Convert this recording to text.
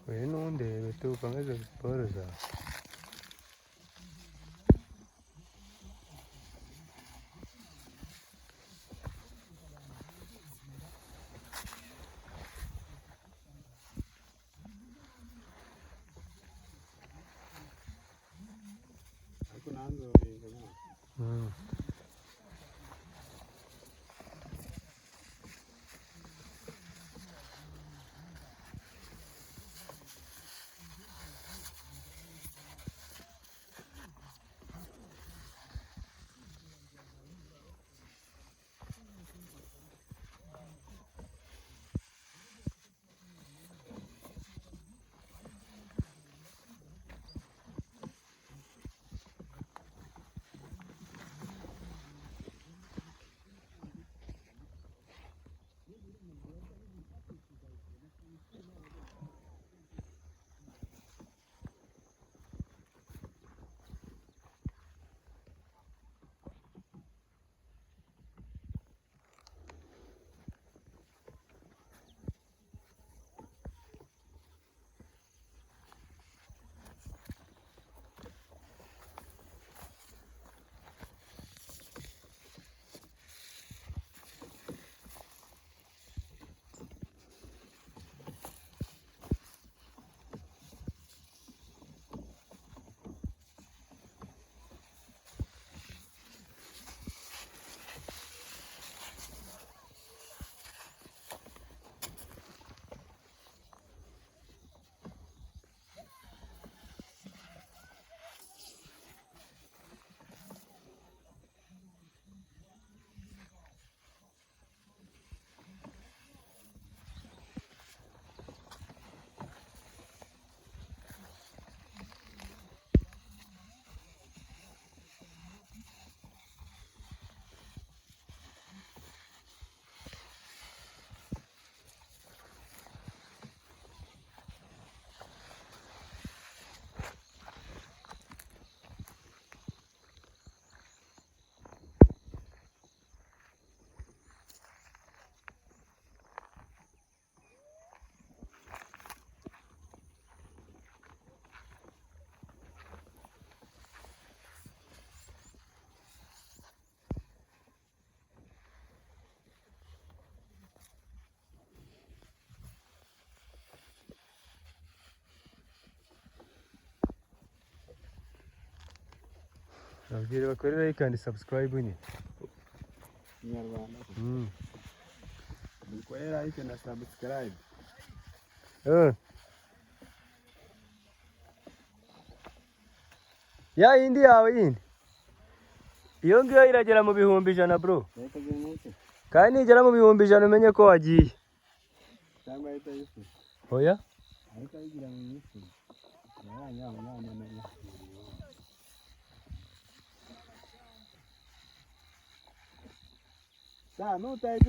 we nundebe tu ukomeze siporo zawe. Abwira bakore like and subscribe ni. Inyarwanda. Mukore like na subscribe. Ya indi yawe yindi. Iyo ngiyo iragera mu bihumbi 100 bro. Kandi nigera mu bihumbi 100 umenye ko wagiye. Cyangwa ahita yifu. Oya? Ahita yigira mu yifu. Nutayigira